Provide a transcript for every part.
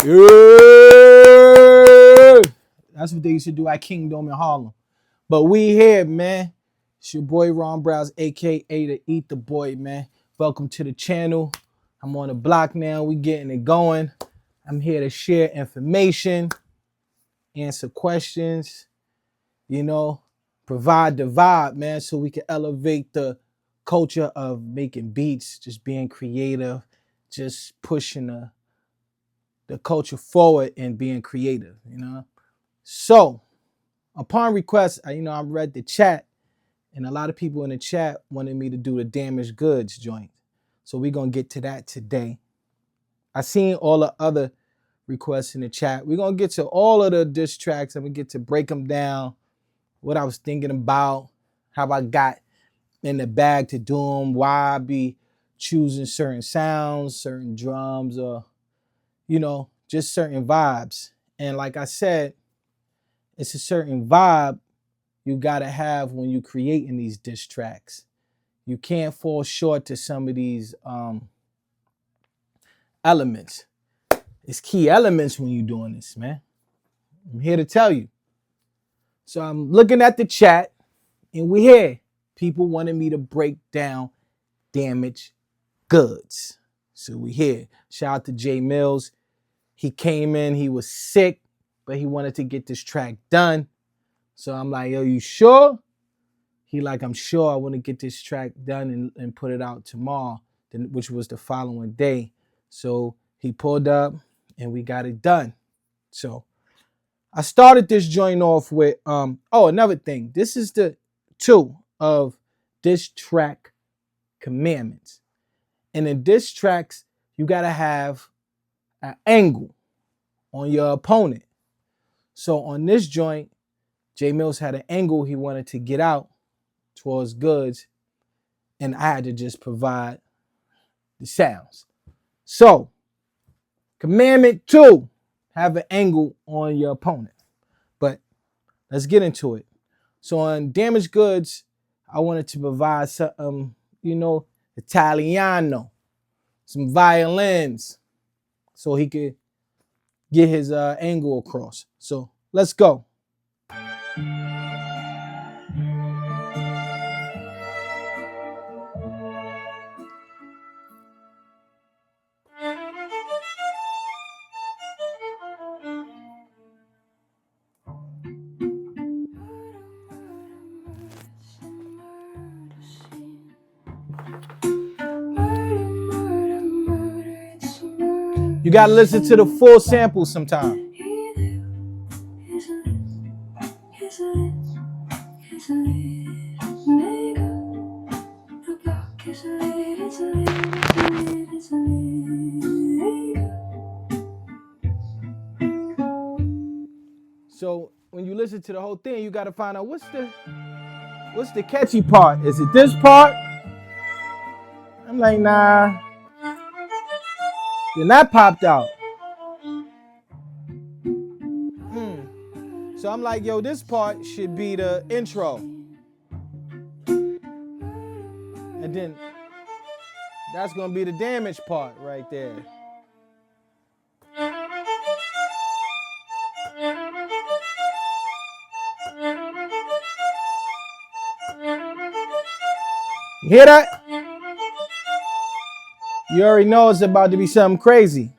Yeah. That's what they used to do at Kingdom in Harlem. But we here, man. It's your boy Ron Browz, aka the Eat the Boy, man. Welcome to the channel. I'm on the block now. We getting it going. I'm here to share information, answer questions, provide the vibe, man, so we can elevate the culture of making beats, just being creative, just pushing the culture forward and being creative. So, upon request, I read the chat, and a lot of people in the chat wanted me to do the damaged goods joint. So we're gonna get to that today. I seen all the other requests in the chat. We're gonna get to all of the diss tracks. I'm gonna get to break them down, what I was thinking about, how I got in the bag to do them, why I be choosing certain sounds, certain drums, or just certain vibes. And like I said, it's a certain vibe you gotta have when you creating these diss tracks. You can't fall short to some of these elements. It's key elements when you're doing this, man. I'm here to tell you. So I'm looking at the chat, and we here. People wanted me to break down damaged goods. So we here. Shout out to Millz. He came in, he was sick, but he wanted to get this track done. So I'm like, yo, you sure? He like, I'm sure. I want to get this track done and put it out tomorrow, which was the following day. So he pulled up and we got it done. So I started this joint off with, another thing. This is the 2 of diss track commandments. And in diss tracks, you got to have an angle on your opponent. So on this joint, Millz had an angle he wanted to get out towards Goodz, and I had to just provide the sounds. So, commandment 2, have an angle on your opponent. But let's get into it. So on damaged goods, I wanted to provide some, Italiano, some violins, so he could get his angle across. So let's go. You gotta listen to the full sample sometime. So when you listen to the whole thing, you gotta find out what's the catchy part. Is it this part? I'm like, nah. Then that popped out. So I'm like, yo, this part should be the intro. And then that's gonna be the damage part right there. You hear that? You already know it's about to be something crazy.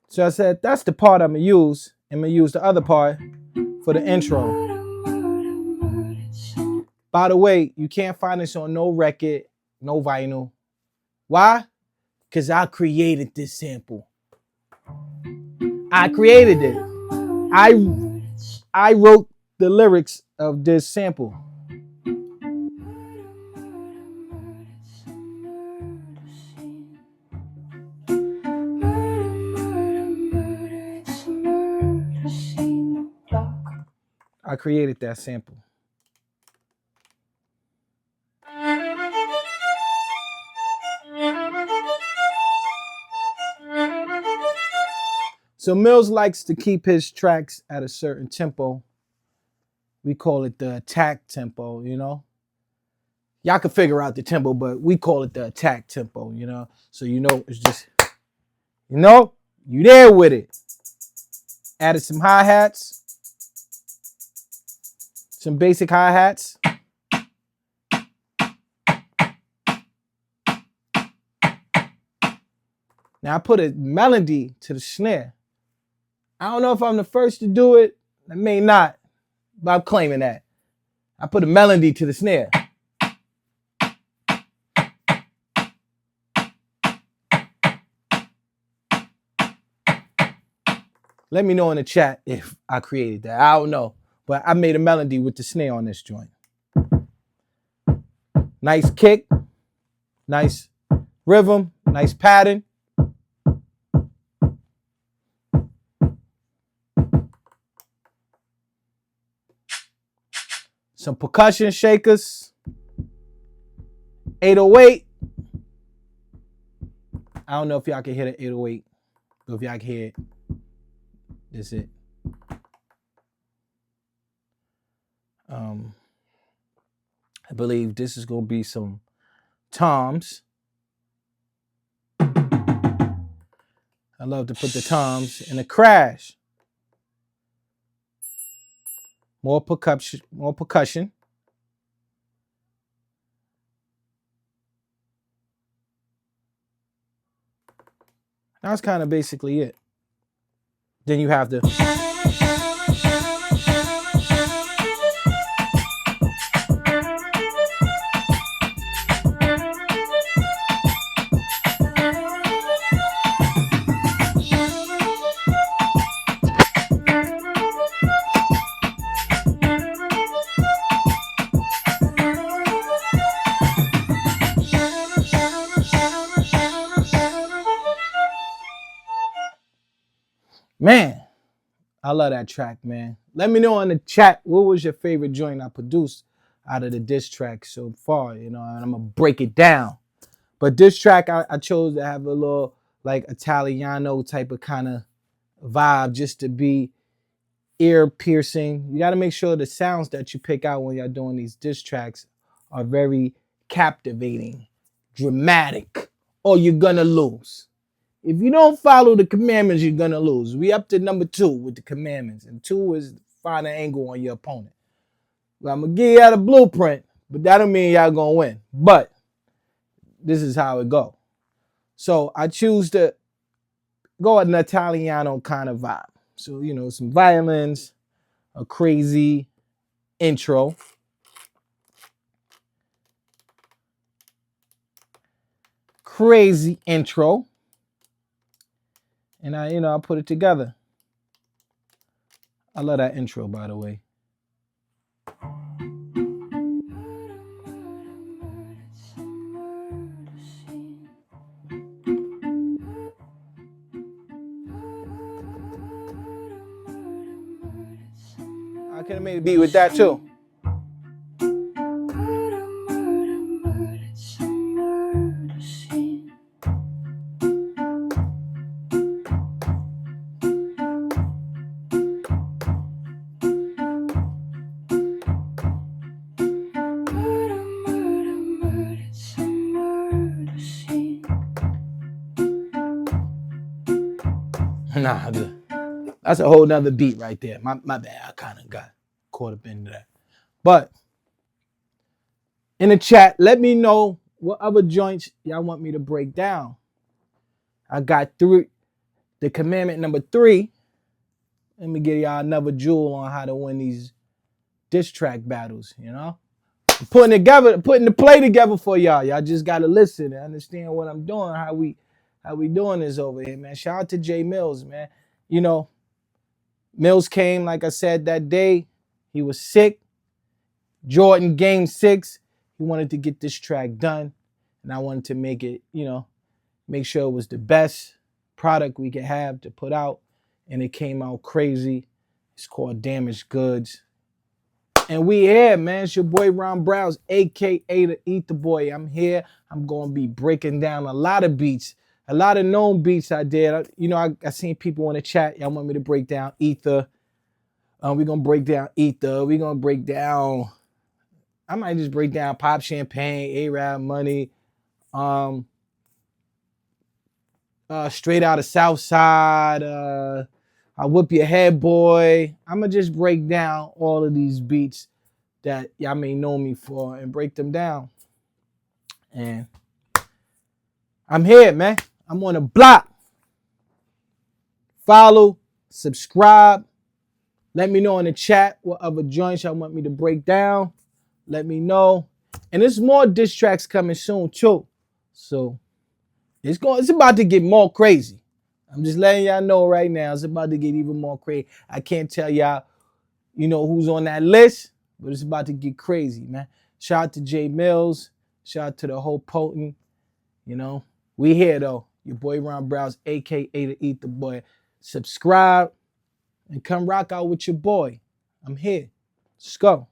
So I said, that's the part I'm gonna use. I'm gonna use the other part for the intro. By the way, you can't find this on no record, no vinyl. Why? Because I created this sample. I created it. I wrote the lyrics of this sample. I created that sample. So Millz likes to keep his tracks at a certain tempo. We call it the attack tempo, Y'all can figure out the tempo, but we call it the attack tempo, you know? So, you know, it's just, you know, you there with it. Added some hi-hats. Some basic hi-hats. Now I put a melody to the snare. I don't know if I'm the first to do it. I may not, but I'm claiming that. I put a melody to the snare. Let me know in the chat if I created that. I don't know, but I made a melody with the snare on this joint. Nice kick, nice rhythm, nice pattern. Some percussion shakers. 808. I don't know if y'all can hear the 808, but if y'all can hear it, that's it. I believe this is gonna be some toms. I love to put the toms in a crash. More percussion, more percussion. That's kind of basically it. Then you have the man. I love that track, man. Let me know in the chat what was your favorite joint I produced out of the diss track so far, you know, and I'm gonna break it down. But this track I chose to have a little like Italiano type of kind of vibe just to be ear piercing. You got to make sure the sounds that you pick out when you're doing these diss tracks are very captivating, dramatic, or you're gonna lose. If you don't follow the commandments, you're gonna lose. We up to number 2 with the commandments, and 2 is find an angle on your opponent. Well, I'm gonna give you a blueprint, but that don't mean y'all gonna win. But this is how it go. So I choose to go an Italiano kind of vibe. So, you know, some violins, a crazy intro. Crazy intro. And I put it together. I love that intro, by the way. I could have made a beat with that too. Nah, that's a whole nother beat right there. My bad. I kind of got caught up into that. But in the chat, let me know what other joints y'all want me to break down. I got the commandment number 3. Let me give y'all another jewel on how to win these diss track battles, you know? I'm putting the play together for y'all. Y'all just gotta listen and understand what I'm doing, how we doing this over here, man. Shout out to J Millz, man. You know, Millz came, like I said, that day. He was sick. Jordan game 6. He wanted to get this track done. And I wanted to make it, make sure it was the best product we could have to put out. And it came out crazy. It's called Damaged Goods. And we here, man. It's your boy Ron Browz, a.k.a. the Ether Boy. I'm here. I'm going to be breaking down a lot of beats. A lot of known beats I did. I seen people in the chat. Y'all want me to break down Ether. We're going to break down Ether. We're going to break down I might just break down Pop Champagne, A-Rap Money, Straight Out of South Side, I Whip Your Head Boy. I'ma just break down all of these beats that y'all may know me for and break them down. And I'm here, man. I'm on the block. Follow, subscribe. Let me know in the chat what other joints y'all want me to break down. Let me know. And there's more diss tracks coming soon too. So it's about to get more crazy. I'm just letting y'all know right now. It's about to get even more crazy. I can't tell y'all, who's on that list, but it's about to get crazy, man. Shout out to Millz. Shout out to the whole Potent. We here though. Your boy Ron Browz, aka the Ether Boy. Subscribe and come rock out with your boy. I'm here. Let's go.